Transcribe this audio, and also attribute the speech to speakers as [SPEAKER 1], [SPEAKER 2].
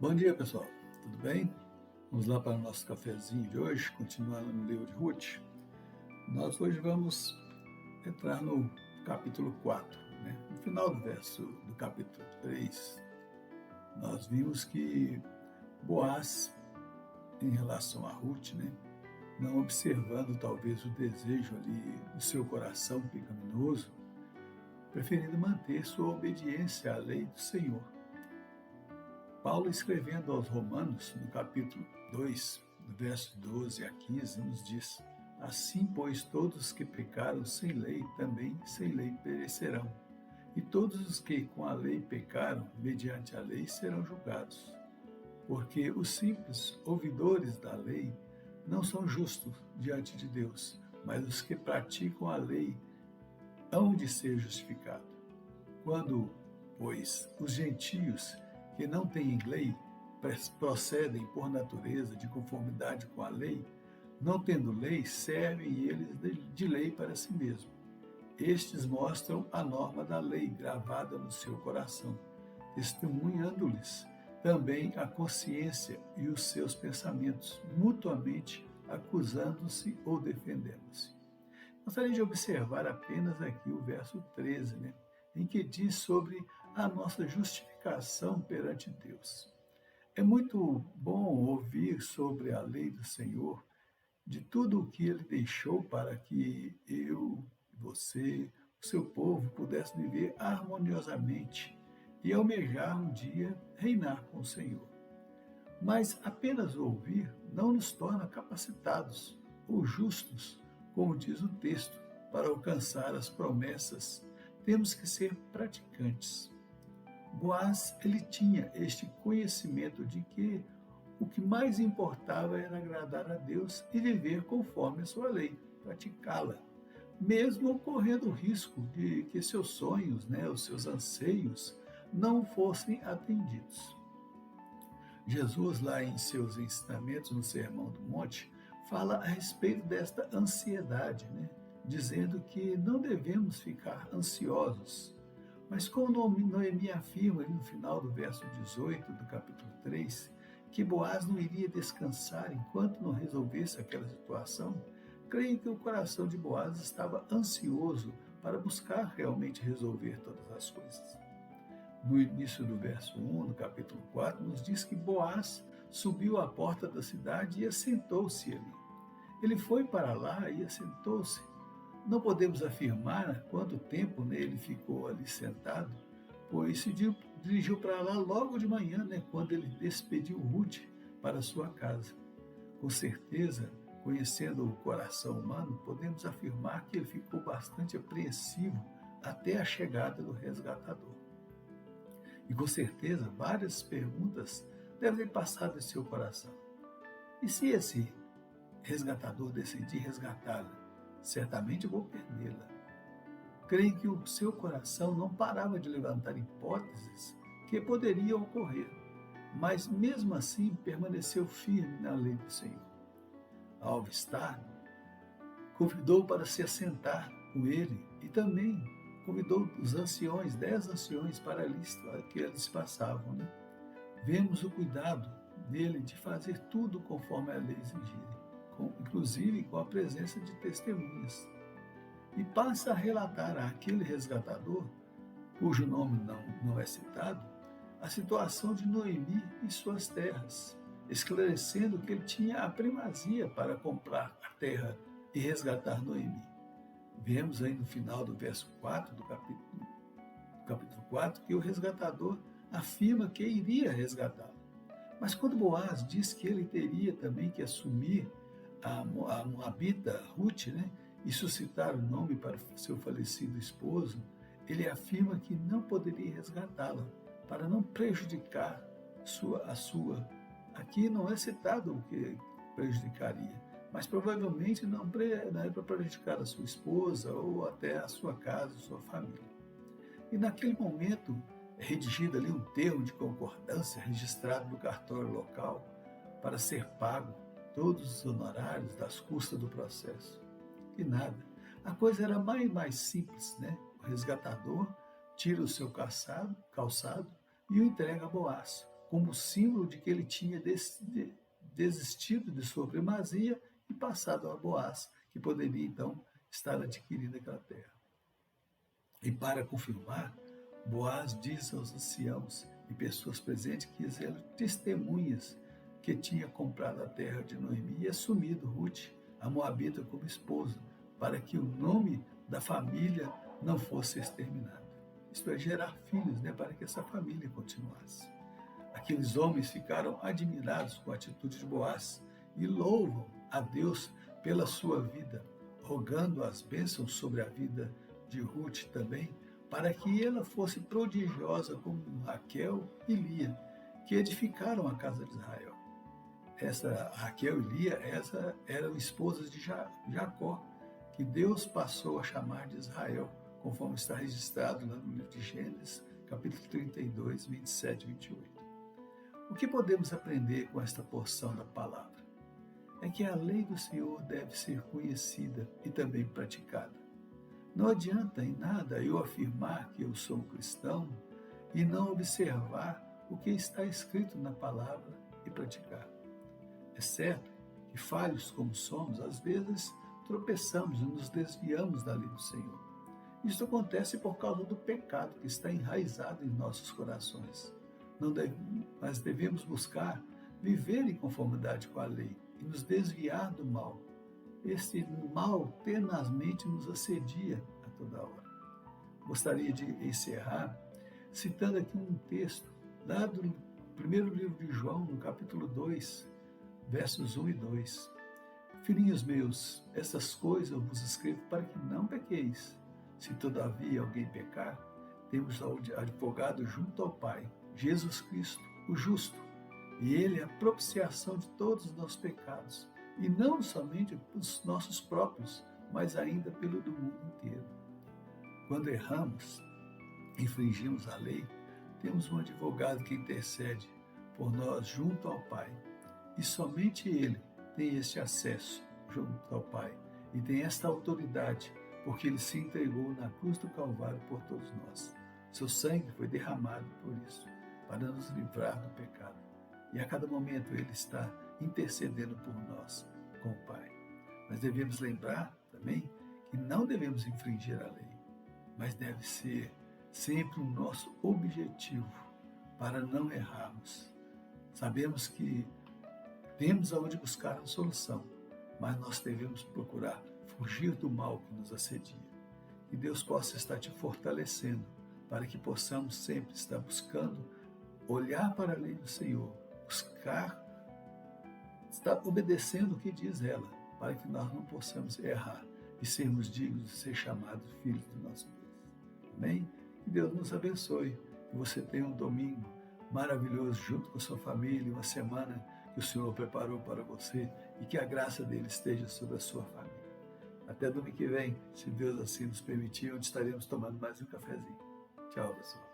[SPEAKER 1] Bom dia, pessoal. Tudo bem? Vamos lá para o nosso cafezinho de hoje, continuando no livro de Ruth. Nós hoje vamos entrar no capítulo 4, né? No final do capítulo 3, nós vimos que Boaz, em relação a Ruth, né? Não observando talvez o desejo ali do seu coração pecaminoso, preferindo manter sua obediência à lei do Senhor. Paulo, escrevendo aos Romanos, no capítulo 2, do verso 12 a 15, nos diz: Assim, pois, todos os que pecaram sem lei, também sem lei perecerão. E todos os que com a lei pecaram, mediante a lei, serão julgados. Porque os simples ouvidores da lei não são justos diante de Deus, mas os que praticam a lei hão de ser justificados. Quando, pois, os gentios que não têm lei procedem por natureza de conformidade com a lei, não tendo lei, servem eles de lei para si mesmos. Estes mostram a norma da lei gravada no seu coração, testemunhando-lhes também a consciência e os seus pensamentos, mutuamente acusando-se ou defendendo-se. Gostaria de observar apenas aqui o verso 13, né? Em que diz sobre a nossa justificação perante Deus. É muito bom ouvir sobre a lei do Senhor, de tudo o que Ele deixou para que eu, você, o seu povo pudesse viver harmoniosamente e almejar um dia reinar com o Senhor. Mas apenas ouvir não nos torna capacitados ou justos, como diz o texto, para alcançar as promessas. Temos que ser praticantes. Boaz, ele tinha este conhecimento de que o que mais importava era agradar a Deus e viver conforme a sua lei, praticá-la, mesmo correndo o risco de que seus sonhos, os seus anseios, não fossem atendidos. Jesus, lá em seus ensinamentos no Sermão do Monte, fala a respeito desta ansiedade, dizendo que não devemos ficar ansiosos. Mas como Noemi afirma ali no final do verso 18 do capítulo 3, que Boaz não iria descansar enquanto não resolvesse aquela situação, creio que o coração de Boaz estava ansioso para buscar realmente resolver todas as coisas. No início do verso 1, no capítulo 4, nos diz que Boaz subiu à porta da cidade e assentou-se ali. Ele foi para lá e assentou-se. Não podemos afirmar quanto tempo ele ficou ali sentado, pois se dirigiu para lá logo de manhã, quando ele despediu Ruth para sua casa. Com certeza, conhecendo o coração humano, podemos afirmar que ele ficou bastante apreensivo até a chegada do resgatador. E com certeza, várias perguntas devem ter passado em seu coração. E se esse resgatador decidir resgatá-la? Certamente vou perdê-la. Creio que o seu coração não parava de levantar hipóteses que poderiam ocorrer, mas mesmo assim permaneceu firme na lei do Senhor. Ao avistar, convidou para se assentar com ele e também convidou os anciões, 10 anciões, para a lista que eles passavam. Vemos o cuidado dele de fazer tudo conforme a lei exigia, inclusive com a presença de testemunhas. E passa a relatar àquele resgatador, cujo nome não é citado, a situação de Noemi e suas terras, esclarecendo que ele tinha a primazia para comprar a terra e resgatar Noemi. Vemos aí no final do verso 4 do capítulo 4 que o resgatador afirma que iria resgatá-lo. Mas quando Boaz diz que ele teria também que assumir a Moabita Ruth, e suscitar o nome para seu falecido esposo, ele afirma que não poderia resgatá-la, para não prejudicar a sua. Aqui não é citado o que prejudicaria, mas provavelmente não é para prejudicar a sua esposa ou até a sua casa, a sua família. E naquele momento, é redigido ali um termo de concordância registrado no cartório local para ser pago todos os honorários das custas do processo. E nada. A coisa era mais simples, O resgatador tira o seu calçado e o entrega a Boaz, como símbolo de que ele tinha desistido de sua primazia e passado a Boaz, que poderia então estar adquirindo aquela terra. E para confirmar, Boaz diz aos anciãos e pessoas presentes que eram testemunhas que tinha comprado a terra de Noemi e assumido Ruth, a moabita, como esposa, para que o nome da família não fosse exterminado. Isto é, gerar filhos, para que essa família continuasse. Aqueles homens ficaram admirados com a atitude de Boaz e louvam a Deus pela sua vida, rogando as bênçãos sobre a vida de Ruth também, para que ela fosse prodigiosa como Raquel e Lia, que edificaram a casa de Israel. Essa Raquel e Lia, eram esposas de Jacó, que Deus passou a chamar de Israel, conforme está registrado no livro de Gênesis, capítulo 32, 27 e 28. O que podemos aprender com esta porção da palavra? É que a lei do Senhor deve ser conhecida e também praticada. Não adianta em nada eu afirmar que eu sou cristão e não observar o que está escrito na palavra e praticar. É certo que, falhos como somos, às vezes tropeçamos e nos desviamos da lei do Senhor. Isso acontece por causa do pecado que está enraizado em nossos corações. Mas devemos buscar viver em conformidade com a lei e nos desviar do mal. Esse mal tenazmente nos assedia a toda hora. Gostaria de encerrar citando aqui um texto lá do primeiro livro de João, no capítulo 2, versos 1 e 2. Filhinhos meus, essas coisas eu vos escrevo para que não pequeis. Se todavia alguém pecar, temos advogado junto ao Pai, Jesus Cristo, o justo, e ele é a propiciação de todos os nossos pecados, e não somente os nossos próprios, mas ainda pelo do mundo inteiro. Quando erramos, infringimos a lei, temos um advogado que intercede por nós junto ao Pai, e somente ele tem este acesso junto ao Pai, e tem esta autoridade, porque ele se entregou na cruz do Calvário por todos nós. Seu sangue foi derramado por isso, para nos livrar do pecado. E a cada momento ele está intercedendo por nós com o Pai. Mas devemos lembrar também que não devemos infringir a lei, mas deve ser sempre o nosso objetivo para não errarmos. Sabemos que temos aonde buscar a solução, mas nós devemos procurar fugir do mal que nos assedia. Que Deus possa estar te fortalecendo para que possamos sempre estar buscando olhar para a lei do Senhor, buscar estar obedecendo o que diz ela, para que nós não possamos errar e sermos dignos de ser chamados filhos do nosso Deus. Amém? Que Deus nos abençoe, que você tenha um domingo maravilhoso junto com a sua família, uma semana que o Senhor preparou para você e que a graça dele esteja sobre a sua família. Até domingo que vem, se Deus assim nos permitir, onde estaremos tomando mais um cafezinho. Tchau, pessoal.